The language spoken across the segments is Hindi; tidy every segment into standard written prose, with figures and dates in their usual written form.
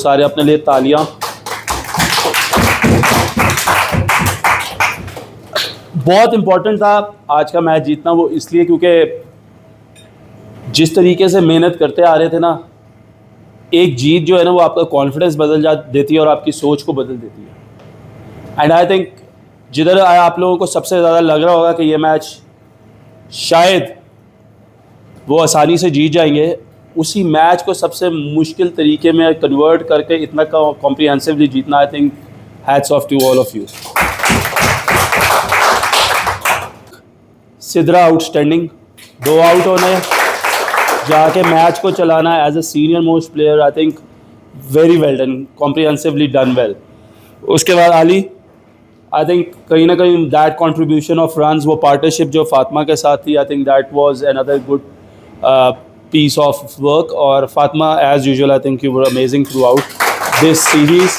सारे अपने लिए तालियां। बहुत इम्पोर्टेंट था आज का मैच जीतना, वो इसलिए क्योंकि जिस तरीके से मेहनत करते आ रहे थे ना, एक जीत जो है ना वो आपका कॉन्फिडेंस देती है और आपकी सोच को बदल देती है। एंड आई थिंक जिधर आप लोगों को सबसे ज़्यादा लग रहा होगा कि ये मैच शायद वो आसानी से जीत जाएंगे, उसी मैच को सबसे मुश्किल तरीके में कन्वर्ट करके इतना कॉम्प्रिहेंसिवली जीतना, I think hats off to all of you. Sidra outstanding, 2 out होने, जाके मैच को चलाना as a senior most player, I think very well done, comprehensively done well. उसके बाद आली, आई थिंक कहीं ना कहीं दैट कंट्रीब्यूशन ऑफ रन्स, वो पार्टनरशिप जो फातिमा के साथ थी, I think that was another good piece of work. और Fatima as usual I think you were amazing through out this series.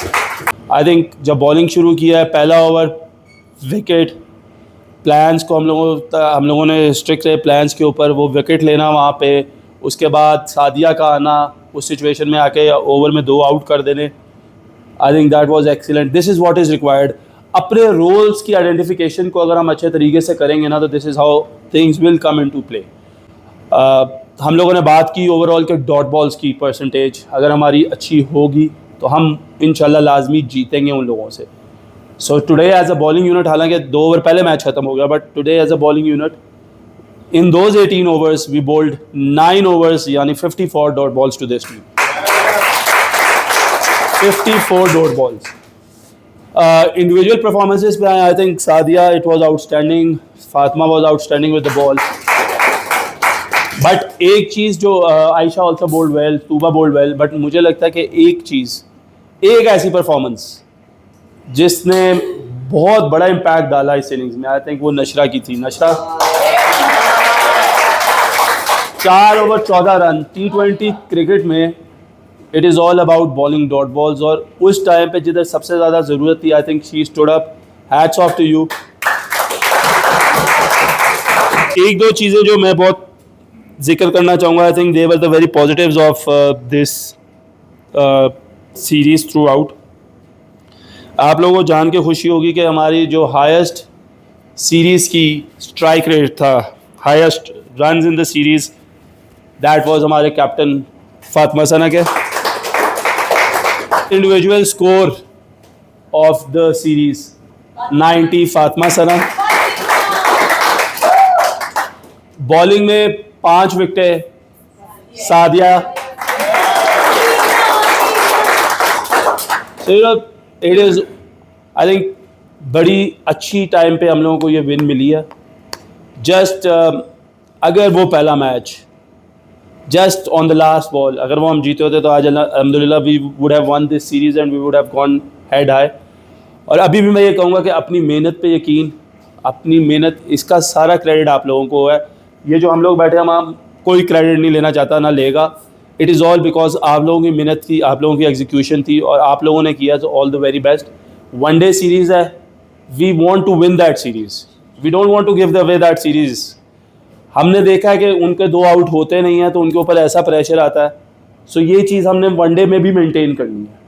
I think जब बॉलिंग शुरू किया है, पहला ओवर विकेट, प्लान्स को हम लोगों ने स्ट्रिक्ट रहे प्लान्स के ऊपर, वो विकेट लेना वहाँ पे, उसके बाद सादिया का आना, उस सिचुएशन में आके ओवर में 2 आउट कर देने, आई think that was excellent. This is what is required. अपने रोल्स की आइडेंटिफिकेशन को अगर हम अच्छे तरीके से करेंगे ना, तो this is how things will come into play. हम लोगों ने बात की ओवरऑल के डॉट बॉल्स की परसेंटेज, अगर हमारी अच्छी होगी तो हम इंशाल्लाह लाजमी जीतेंगे उन लोगों से। So today as a bowling unit, हालांकि 2 ओवर पहले मैच खत्म हो गया, but today as a bowling unit in those 18 overs we bowled 9 overs, यानी 54 dot balls to this team, 54 dot balls. Individual performances पे आए, I think Sadia it was outstanding, Fatima was outstanding with the ball. But एक चीज़ जो Ayesha also bowled well, Tuba bowled well, but मुझे लगता है कि एक ऐसी परफॉर्मेंस जिसने बहुत बड़ा इम्पैक्ट डाला इस इनिंग्स में, आई थिंक वो नशरा की थी। Nashra 4 over 14 run, T20 cricket में it is all about bowling dot balls, और उस टाइम पे जिधर सबसे ज़्यादा ज़रूरत थी, I think she stood up, hats off to you. 1-2 चीज़ें जो मैं बहुत जिक्र करना चाहूँगा, I think they were the very positives of this series throughout. आप लोगों को जान के खुशी होगी कि हमारी जो हाईएस्ट सीरीज़ की स्ट्राइक रेट था, highest runs in the series, that was हमारे कैप्टन फातिमा सना के। Individual score of the series 90 Fatima Sana. Bowling में 5 विकेटें Sadia. It is I think बड़ी अच्छी टाइम पे हम लोगों को ये विन मिली है। जस्ट अगर वो पहला match just on the last ball अगर वो हम जीते होते तो आज अल्हम्दुलिल्लाह we would have won this series and we would have gone head high. और अभी भी मैं ये कहूँगा कि अपनी मेहनत पे यकीन, अपनी मेहनत, इसका सारा क्रेडिट आप लोगों को है। ये जो हम लोग बैठे हैं, हम कोई क्रेडिट नहीं लेना चाहता, ना लेगा। इट इज़ ऑल बिकॉज आप लोगों की मेहनत थी, आप लोगों की एग्जीक्यूशन थी और आप लोगों ने किया, तो all the very best. One day series है, we want to win that series, we don't want to give the way that series. हमने देखा है कि उनके 2 आउट होते नहीं हैं तो उनके ऊपर ऐसा प्रेशर आता है। सो ये चीज़ हमने वनडे में भी मेंटेन करनी है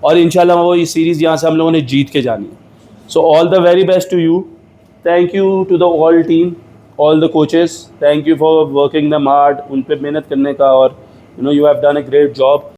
और इंशाल्लाह वो ये सीरीज़ यहाँ से हम लोगों ने जीत के जानी है। So all the very best to you, thank you to the all team, all the coaches, thank you for working them hard, उन पर मेहनत करने का, और you know you have done a great job.